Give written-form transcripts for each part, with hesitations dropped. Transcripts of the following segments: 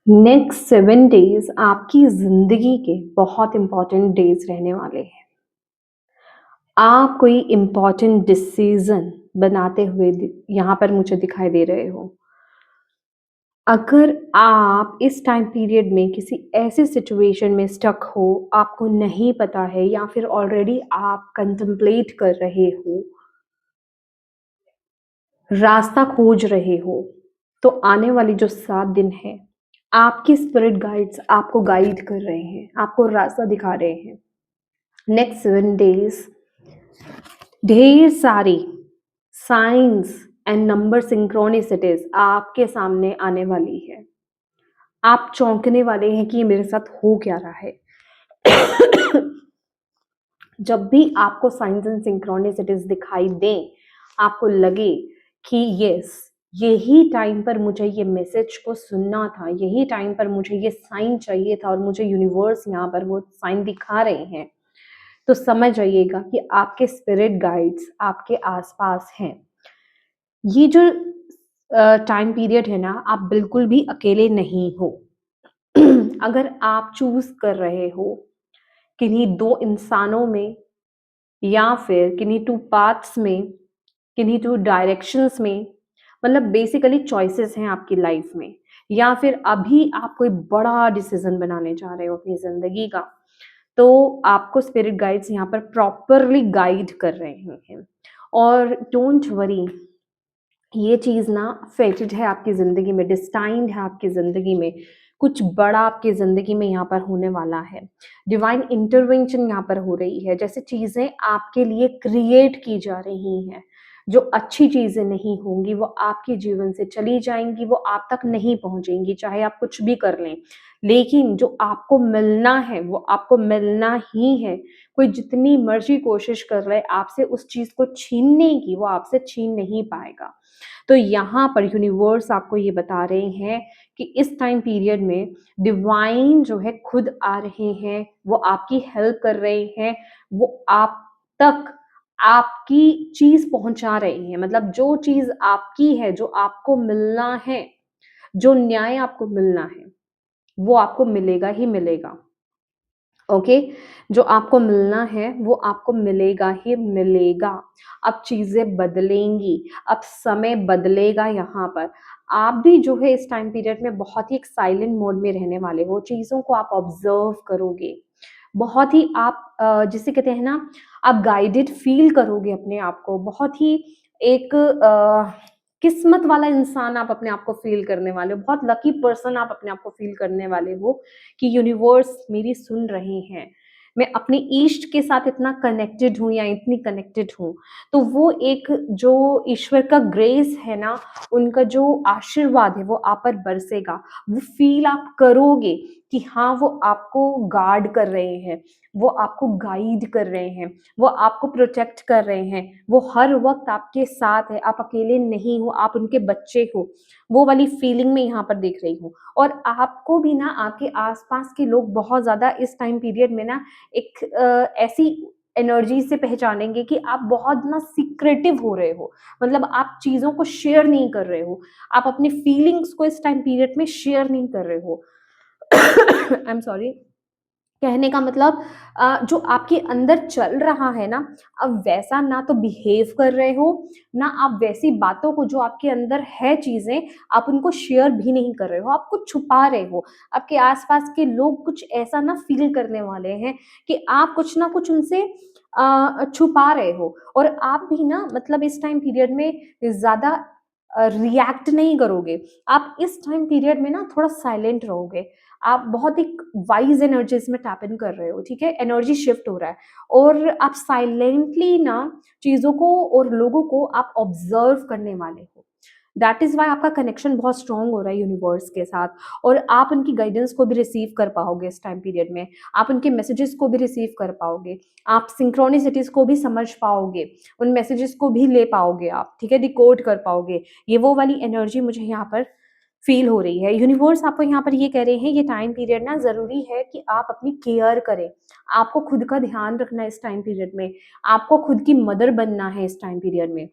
Next 7 days आपकी जिंदगी के बहुत इंपॉर्टेंट डेज रहने वाले हैं। आप कोई इंपॉर्टेंट डिसीजन बनाते हुए यहाँ पर मुझे दिखाई दे रहे हो। अगर आप इस टाइम पीरियड में किसी ऐसे सिचुएशन में स्टक हो, आपको नहीं पता है या फिर ऑलरेडी आप कंtemplate कर रहे हो, रास्ता खोज रहे हो, तो आने वाली जो 7 दिन है, आपके स्पिरिट गाइड्स आपको गाइड कर रहे हैं, आपको रास्ता दिखा रहे हैं। नेक्स्ट 7 डेज ढेर सारी साइंस एंड नंबर सिंक्रोनिसिटीज आपके सामने आने वाली है। आप चौंकने वाले हैं कि ये मेरे साथ हो क्या रहा है। जब भी आपको साइंस एंड सिंक्रोनिसिटीज दिखाई दें, आपको लगे कि यस, यही टाइम पर मुझे ये मैसेज को सुनना था, यही टाइम पर मुझे ये साइन चाहिए था और मुझे यूनिवर्स यहाँ पर वो साइन दिखा रहे हैं, तो समझ जाइएगा कि आपके स्पिरिट गाइड्स आपके आसपास हैं। ये जो टाइम पीरियड है ना, आप बिल्कुल भी अकेले नहीं हो। अगर आप चूज कर रहे हो किन्हीं दो इंसानों में या फिर किन्हीं टू पाथ्स में, किन्हीं टू डायरेक्शंस में, मतलब बेसिकली चॉइसेस हैं आपकी लाइफ में, या फिर अभी आप कोई बड़ा डिसीजन बनाने जा रहे हो अपनी जिंदगी का, तो आपको स्पिरिट गाइड्स यहाँ पर प्रॉपरली गाइड कर रहे हैं। और डोंट वरी, ये चीज़ ना फेटेड है आपकी ज़िंदगी में, डिस्टाइंड है आपकी ज़िंदगी में, कुछ बड़ा आपकी ज़िंदगी में यहाँ पर होने वाला है। डिवाइन इंटरवेंशन यहाँ पर हो रही है, जैसे चीज़ें आपके लिए क्रिएट की जा रही हैं। जो अच्छी चीज़ें नहीं होंगी वो आपके जीवन से चली जाएंगी, वो आप तक नहीं पहुंचेंगी, चाहे आप कुछ भी कर लें। लेकिन जो आपको मिलना है वो आपको मिलना ही है। कोई जितनी मर्जी कोशिश कर ले आपसे उस चीज़ को छीनने की, वो आपसे छीन नहीं पाएगा। तो यहाँ पर यूनिवर्स आपको ये बता रहे हैं कि इस टाइम पीरियड में डिवाइन जो है खुद आ रहे हैं, वो आपकी हेल्प कर रहे हैं, वो आप तक आपकी चीज पहुंचा रहे हैं। मतलब जो चीज आपकी है, जो आपको मिलना है, जो न्याय आपको मिलना है, वो आपको मिलेगा ही मिलेगा। ओके, जो आपको मिलना है वो आपको मिलेगा ही मिलेगा। अब चीजें बदलेंगी, अब समय बदलेगा। यहाँ पर आप भी जो है इस टाइम पीरियड में बहुत ही एक साइलेंट मोड में रहने वाले हो, चीजों को आप ऑब्जर्व करोगे, बहुत ही आप जिसे कहते हैं ना, आप गाइडेड फील करोगे अपने आप को, बहुत ही एक किस्मत वाला इंसान आप अपने आप को फील करने वाले हो, बहुत लकी पर्सन आप अपने आप को फील करने वाले हो कि यूनिवर्स मेरी सुन रहे हैं, मैं अपने ईष्ट के साथ इतना कनेक्टेड हूँ या इतनी कनेक्टेड हूँ। तो वो एक जो ईश्वर का ग्रेस है ना, उनका जो आशीर्वाद है वो आप पर बरसेगा। वो फील आप करोगे कि हाँ, वो आपको गार्ड कर रहे हैं, वो आपको गाइड कर रहे हैं, वो आपको प्रोटेक्ट कर रहे हैं, वो हर वक्त आपके साथ है, आप अकेले नहीं हो, आप उनके बच्चे हो। वो वाली फीलिंग में यहाँ पर देख रही हूँ। और आपको भी ना आपके आसपास के लोग बहुत ज्यादा इस टाइम पीरियड में ना एक ऐसी एनर्जी से पहचानेंगे कि आप बहुत ना सीक्रेटिव हो रहे हो। मतलब आप चीजों को शेयर नहीं कर रहे हो, आप अपने फीलिंग्स को इस टाइम पीरियड में शेयर नहीं कर रहे हो। आई एम सॉरी, कहने का मतलब जो आपके अंदर चल रहा है ना, अब वैसा ना तो बिहेव कर रहे हो, ना आप वैसी बातों को जो आपके अंदर है चीजें, आप उनको शेयर भी नहीं कर रहे हो, आप कुछ छुपा रहे हो। आपके आसपास के लोग कुछ ऐसा ना फील करने वाले हैं कि आप कुछ ना कुछ उनसे छुपा रहे हो। और आप भी ना मतलब इस टाइम पीरियड में ज्यादा रिएक्ट नहीं करोगे। आप इस टाइम पीरियड में ना थोड़ा साइलेंट रहोगे। आप बहुत एक वाइज एनर्जीज में टैप इन कर रहे हो, ठीक है, एनर्जी शिफ्ट हो रहा है। और आप साइलेंटली ना चीजों को और लोगों को आप ऑब्जर्व करने वाले हो। दैट इज वाई आपका कनेक्शन बहुत स्ट्रांग हो रहा है यूनिवर्स के साथ। और आप उनकी गाइडेंस को भी रिसीव कर पाओगे इस टाइम पीरियड में, आप उनके मैसेजेस को भी रिसीव कर पाओगे, आप सिंक्रोनिसिटीज को भी समझ पाओगे, उन मैसेजेस को भी ले पाओगे आप, ठीक है, डिकोड कर पाओगे। ये वो वाली एनर्जी मुझे यहाँ पर फील हो रही है। यूनिवर्स आपको यहाँ पर ये कह रहे हैं, ये टाइम पीरियड ना जरूरी है कि आप अपनी केयर करें। आपको खुद का ध्यान रखना है इस टाइम पीरियड में, आपको खुद की मदर बनना है इस टाइम पीरियड में।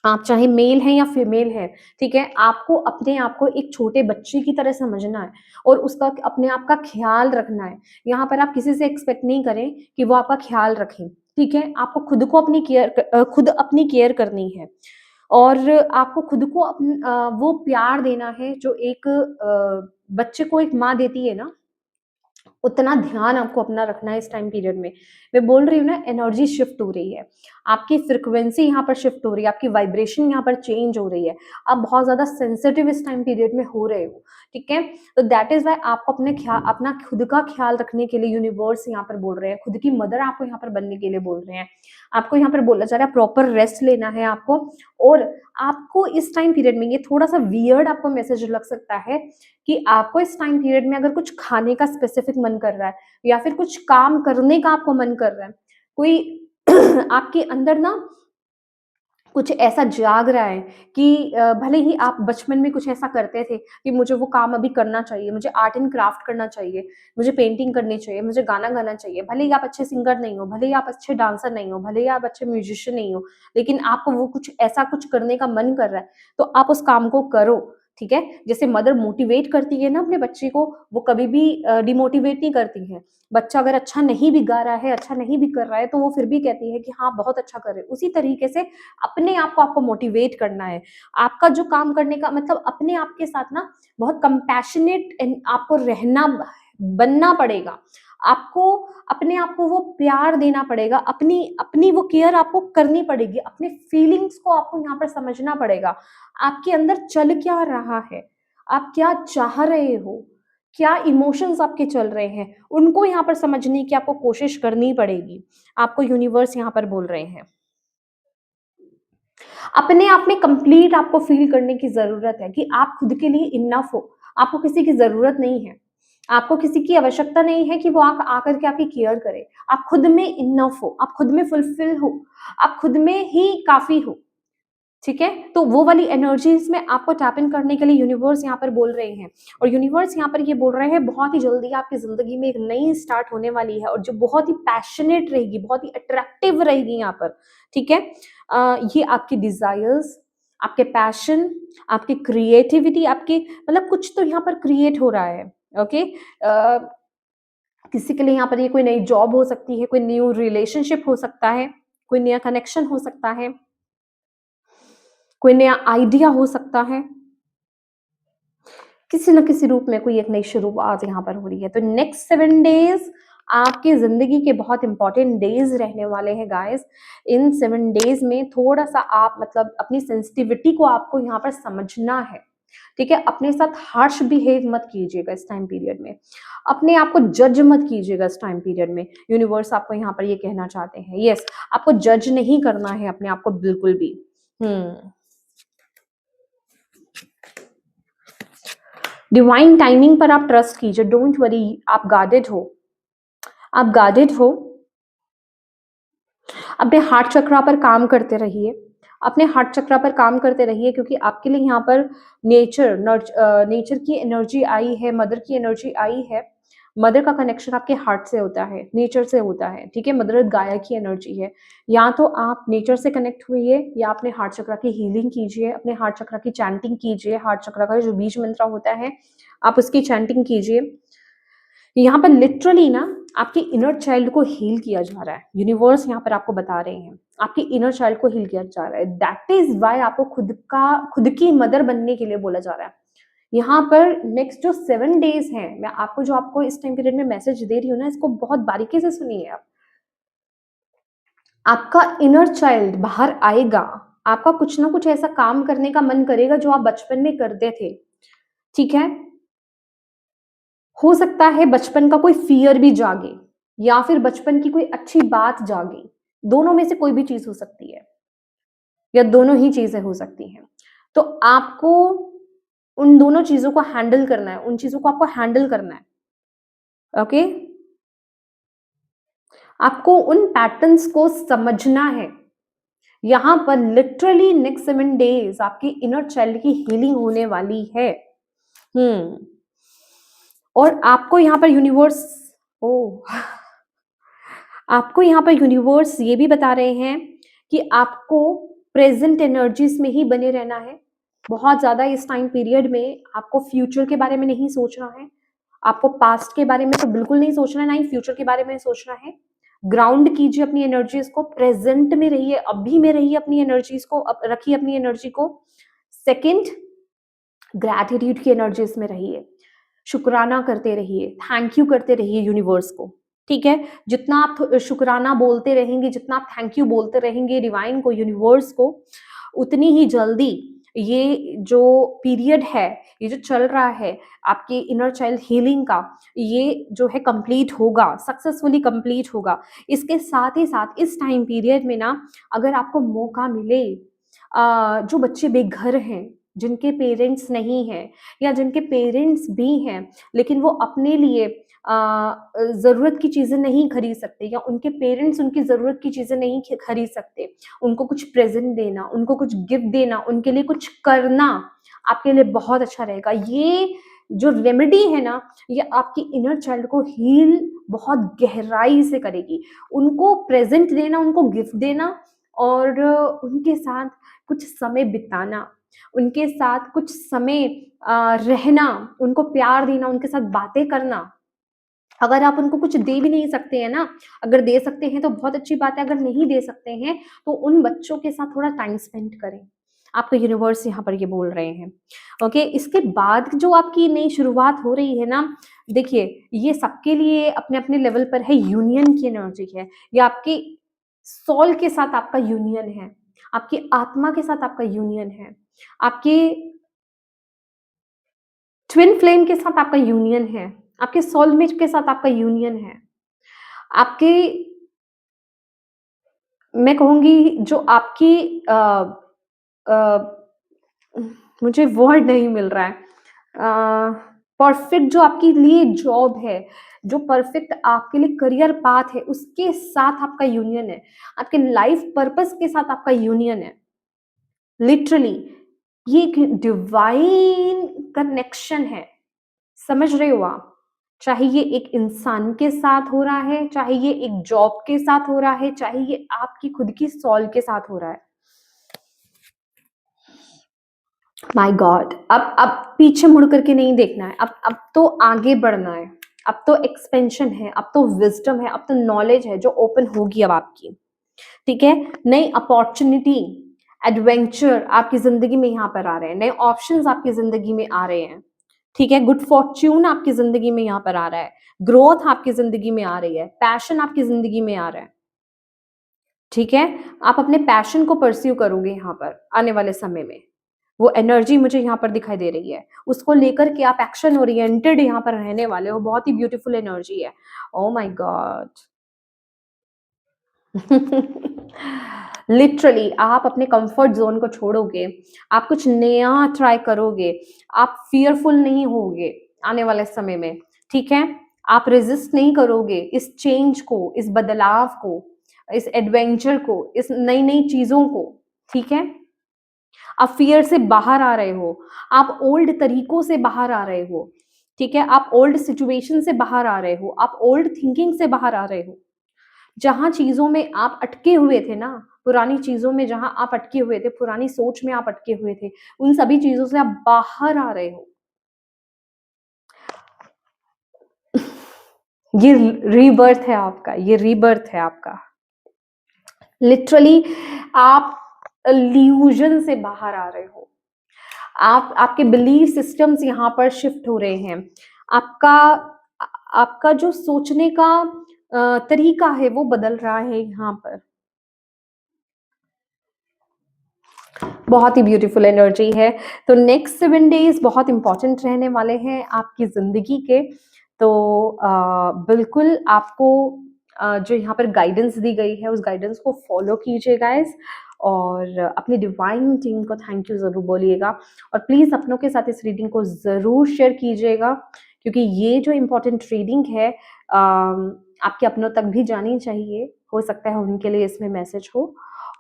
आप चाहे मेल हैं या फीमेल हैं, ठीक है? आपको अपने आप को एक छोटे बच्चे की तरह समझना है और उसका अपने आप का ख़्याल रखना है। यहाँ पर आप किसी से एक्सपेक्ट नहीं करें कि वो आपका ख़्याल रखें, ठीक है? आपको खुद को अपनी खुद अपनी केयर करनी है और आपको खुद को वो प्यार देना है जो एक बच्चे को एक माँ देती है ना, उतना ध्यान आपको अपना रखना है इस टाइम पीरियड में। मैं बोल रही हूँ ना, एनर्जी शिफ्ट हो रही है, आपकी फ्रीक्वेंसी यहाँ पर शिफ्ट हो रही है, आपकी वाइब्रेशन यहाँ पर चेंज हो रही है। आप बहुत ज़्यादा सेंसिटिव इस टाइम पीरियड में हो रहे हो, ठीक है? तो दैट इज़ व्हाई आपको अपना खुद का ख्याल रखने के लिए यूनिवर्स यहाँ पर बोल रहे हैं, खुद की मदर आपको यहाँ पर बनने के लिए बोल रहे हैं। आपको यहाँ पर बोला जा रहा है प्रॉपर रेस्ट लेना है आपको और आपको इस टाइम पीरियड में ये थोड़ा-सा वियर्ड आपको मैसेज लग सकता है कि आपको इस टाइम पीरियड में अगर कुछ खाने का स्पेसिफिक मन कर रहा है या फिर कुछ काम करने का आपको मन कर रहा है, कोई आपके अंदर ना कुछ ऐसा जाग रहा है कि भले ही आप बचपन में कुछ ऐसा करते थे कि मुझे वो काम अभी करना चाहिए, मुझे आर्ट एंड क्राफ्ट करना चाहिए, मुझे पेंटिंग करनी चाहिए, मुझे गाना गाना चाहिए। भले ही आप अच्छे सिंगर नहीं हो, भले ही आप अच्छे डांसर नहीं हो, भले ही आप अच्छे म्यूजिशियन नहीं हो, लेकिन आपको वो कुछ ऐसा कुछ करने का मन कर रहा है, तो आप उस काम को करो, ठीक है? जैसे मदर मोटिवेट करती है ना अपने बच्चे को, वो कभी भी डिमोटिवेट नहीं करती है। बच्चा अगर अच्छा नहीं भी गा रहा है, अच्छा नहीं भी कर रहा है, तो वो फिर भी कहती है कि हाँ, बहुत अच्छा कर रहे हो। उसी तरीके से अपने आप को आपको मोटिवेट करना है। आपका जो काम करने का मतलब अपने आप के साथ ना बहुत कंपैशनेट आपको बनना पड़ेगा। आपको अपने आप को वो प्यार देना पड़ेगा, अपनी अपनी वो केयर आपको करनी पड़ेगी, अपने फीलिंग्स को आपको यहाँ पर समझना पड़ेगा। आपके अंदर चल क्या रहा है? आप क्या चाह रहे हो? क्या इमोशंस आपके चल रहे हैं? उनको यहाँ पर समझने की आपको कोशिश करनी पड़ेगी। आपको यूनिवर्स यहाँ पर बोल रहे हैं। अपने आप में कंप्लीट आपको फ़ील करने की ज़रूरत है कि आप खुद के लिए इनफ हो। आपको किसी की ज़रूरत नहीं है। आपको किसी की आवश्यकता नहीं है कि वो आकर के आपकी केयर करे। आप खुद में इनफ हो, आप खुद में फुलफिल हो, आप खुद में ही काफ़ी हो। ठीक है? तो वो वाली एनर्जीज़ में आपको टैप इन करने के लिए यूनिवर्स यहाँ पर बोल रहे हैं और यूनिवर्स यहाँ पर ये बोल रहे हैं बहुत ही जल्दी आपकी ज़िंदगी में एक नई स्टार्ट होने वाली है और जो बहुत ही पैशनेट रहेगी, बहुत ही अट्रैक्टिव रहेगी यहाँ पर, ठीक है? ये आपकी डिज़ायर्स, आपके पैशन, आपकी क्रिएटिविटी, आपकी मतलब कुछ तो यहाँ पर क्रिएट हो रहा है, ओके? किसी के लिए यहाँ पर ये कोई नई जॉब हो सकती है, कोई न्यू रिलेशनशिप हो सकता है, कोई नया कनेक्शन हो सकता है। कोई नया आइडिया हो सकता है, किसी न किसी रूप में कोई एक नई शुरुआत यहाँ पर हो रही है। तो नेक्स्ट 7 डेज़ आपकी ज़िंदगी के बहुत इम्पोर्टेंट डेज़ रहने वाले हैं गाइज़। इन 7 डेज़ में थोड़ा-सा आप मतलब अपनी सेंसिटिविटी को आपको यहाँ पर समझना है, ठीक है? अपने साथ हार्श बिहेव मत कीजिएगा इस टाइम पीरियड में। अपने आप को जज मत कीजिएगा इस टाइम पीरियड में। यूनिवर्स आपको यहाँ पर ये कहना चाहते हैं। येस, आपको जज नहीं करना है अपने आप को बिल्कुल भी। हुँ। डिवाइन टाइमिंग पर आप ट्रस्ट कीजिए, डोंट वरी, आप गार्डेड हो, आप गार्डेड हो। अपने हार्ट चक्रा पर काम करते रहिए, अपने हार्ट चक्रा पर काम करते रहिए क्योंकि आपके लिए यहाँ पर नेचर की एनर्जी आई है, मदर की एनर्जी आई है। मदर का कनेक्शन आपके हार्ट से होता है, नेचर से होता है, ठीक है? मदर गाया की एनर्जी है। या तो आप नेचर से कनेक्ट होइए या अपने हार्ट चक्रा की हीलिंग कीजिए, अपने हार्ट चक्रा की चैंटिंग कीजिए, हार्ट चक्रा का जो बीज मंत्र होता है, आप उसकी चैंटिंग कीजिए। यहाँ पर लिटरली ना आपके इनर चाइल्ड को हील किया जा रहा है। यूनिवर्स यहाँ पर आपको बता रहे हैं, आपके इनर चाइल्ड को हील किया जा रहा है। दैट इज़ व्हाई आपको खुद की मदर बनने के लिए बोला जा रहा है। यहाँ पर नेक्स्ट जो 7 डेज़ हैं, मैं आपको इस टाइम पीरियड में मैसेज दे रही हूँ ना, इसको बहुत बारीकी से सुनिए आप। आपका इनर चाइल्ड बाहर आएगा, आपका कुछ ना कुछ ऐसा काम करने का मन करेगा जो आप बचपन में करते थे, ठीक है? हो सकता है बचपन का कोई फ़ियर भी जागे या फिर बचपन की कोई अच्छी बात जागे, दोनों में से कोई भी चीज़ हो सकती है या दोनों ही चीज़ें हो सकती हैं। तो आपको उन दोनों चीज़ों को हैंडल करना है, उन चीज़ों को आपको हैंडल करना है, ओके? आपको उन पैटर्न्स को समझना है। यहाँ पर लिटरली नेक्स्ट 7 डेज़ आपके इनर चाइल्ड की हीलिंग होने वाली है। हुँ। और आपको यहाँ पर यूनिवर्स ओह! आपको यहाँ पर यूनिवर्स ये भी बता रहे हैं कि आपको प्रेजेंट एनर्जीज में ही बने रहना है। बहुत ज़्यादा इस टाइम पीरियड में आपको फ्यूचर के बारे में नहीं सोचना है, आपको पास्ट के बारे में तो बिल्कुल नहीं सोचना है, ना ही फ्यूचर के बारे में सोचना है। ग्राउंड कीजिए अपनी एनर्जीज को, प्रेजेंट में रहिए, अभी में रहिए, अपनी एनर्जीज को रखिए, अपनी एनर्जी को। सेकंड, ग्रैटिट्यूड की एनर्जीज में रहिए, शुक्राना करते रहिए, थैंक यू करते रहिए यूनिवर्स को, ठीक है। जितना आप शुक्राना बोलते रहेंगे, जितना आप थैंक यू बोलते रहेंगे डिवाइन को, यूनिवर्स को, उतनी ही जल्दी ये जो पीरियड है, ये जो चल रहा है आपके इनर चाइल्ड हीलिंग का, ये जो है कंप्लीट होगा, सक्सेसफुली कंप्लीट होगा। इसके साथ ही साथ इस टाइम पीरियड में ना, अगर आपको मौका मिले, जो बच्चे बेघर हैं, जिनके पेरेंट्स नहीं हैं, या जिनके पेरेंट्स भी हैं लेकिन वो अपने लिए ज़रूरत की चीज़ें नहीं खरीद सकते, या उनके पेरेंट्स उनकी ज़रूरत की चीज़ें नहीं खरीद सकते, उनको कुछ प्रेजेंट देना, उनको कुछ गिफ्ट देना, उनके लिए कुछ करना आपके लिए बहुत अच्छा रहेगा। ये जो रेमेडी है ना, ये आपकी इनर चाइल्ड को हील बहुत गहराई से करेगी। उनको प्रेजेंट देना, उनको गिफ्ट देना, और उनके साथ कुछ समय बिताना, उनके साथ कुछ समय रहना, उनको प्यार देना, उनके साथ बातें करना। अगर आप उनको कुछ दे भी नहीं सकते हैं ना, अगर दे सकते हैं तो बहुत अच्छी बात है, अगर नहीं दे सकते हैं तो उन बच्चों के साथ थोड़ा टाइम स्पेंड करें। आपका यूनिवर्स यहाँ पर ये बोल रहे हैं, ओके। इसके बाद जो आपकी नई शुरुआत हो रही है ना, देखिए ये सबके लिए अपने अपने लेवल पर है, यूनियन की एनर्जी है। ये आपके सोल के साथ आपका यूनियन है, आपकी आत्मा के साथ आपका यूनियन है, आपके ट्विन फ्लेम के साथ आपका यूनियन है, आपके सोलमेट के साथ आपका यूनियन है, आपके, मैं कहूँगी जो आपकी अ, मुझे वर्ड नहीं मिल रहा है, परफेक्ट जो आपके लिए जॉब है, जो परफेक्ट आपके लिए करियर पाथ है, उसके साथ आपका यूनियन है, आपके लाइफ पर्पस के साथ आपका यूनियन है। लिटरली ये एक डिवाइन कनेक्शन है, समझ रहे हो आप? चाहे ये एक इंसान के साथ हो रहा है, चाहे ये एक जॉब के साथ हो रहा है, चाहे ये आपकी खुद की सोल के साथ हो रहा है। माय गॉड, अब पीछे मुड़ करके नहीं देखना है, अब तो आगे बढ़ना है, अब तो एक्सपेंशन है, अब तो विजडम है, अब तो नॉलेज है जो ओपन होगी अब आपकी, ठीक है। नई अपॉर्चुनिटी, एडवेंचर आपकी जिंदगी में यहाँ पर आ रहे हैं, नए ऑप्शंस आपकी जिंदगी में आ रहे हैं, ठीक है। गुड फॉर्च्यून आपकी जिंदगी में यहाँ पर आ रहा है, ग्रोथ आपकी जिंदगी में आ रही है, पैशन आपकी जिंदगी में आ रहा है, ठीक है। आप अपने पैशन को परस्यू करोगे यहाँ पर आने वाले समय में, वो एनर्जी मुझे यहाँ पर दिखाई दे रही है, उसको लेकर के आप एक्शन ओरिएंटेड यहाँ पर रहने वाले हो, बहुत ही ब्यूटीफुल एनर्जी है। ओ माय गॉड लिटरली आप अपने कंफर्ट जोन को छोड़ोगे, आप कुछ नया ट्राई करोगे, आप फियरफुल नहीं होगे आने वाले समय में, ठीक है। आप रेजिस्ट नहीं करोगे इस चेंज को, इस बदलाव को, इस एडवेंचर को, इस नई नई चीजों को, ठीक है। आप फियर से बाहर आ रहे हो, आप ओल्ड तरीकों से बाहर आ रहे हो, ठीक है। आप ओल्ड सिचुएशन से बाहर आ रहे हो, आप ओल्ड थिंकिंग से बाहर आ रहे हो। जहां चीजों में आप अटके हुए थे ना, पुरानी चीजों में जहां आप अटके हुए थे, पुरानी सोच में आप अटके हुए थे, उन सभी चीजों से आप बाहर आ रहे हो। ये रीबर्थ है आपका, ये रीबर्थ है आपका। लिटरली आप इल्यूजन से बाहर आ रहे हो, आपके बिलीफ सिस्टम्स यहाँ पर शिफ्ट हो रहे हैं, आपका आपका जो सोचने का तरीका है वो बदल रहा है यहाँ पर। बहुत ही ब्यूटीफुल एनर्जी है। तो नेक्स्ट 7 डेज बहुत इंपॉर्टेंट रहने वाले हैं आपकी जिंदगी के। तो बिल्कुल आपको जो यहाँ पर गाइडेंस दी गई है उस गाइडेंस को फॉलो कीजिए गाइस, और अपनी डिवाइन टीम को थैंक यू जरूर बोलिएगा, और प्लीज अपनों के साथ इस रीडिंग को जरूर शेयर कीजिएगा, क्योंकि ये जो इम्पोर्टेंट रीडिंग है आपके अपनों तक भी जानी चाहिए, हो सकता है उनके लिए इसमें मैसेज हो।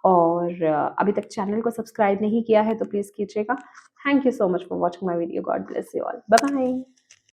और अभी तक चैनल को सब्सक्राइब नहीं किया है तो प्लीज कीजिएगा। Thank you so much for watching my video, God bless you all, bye bye.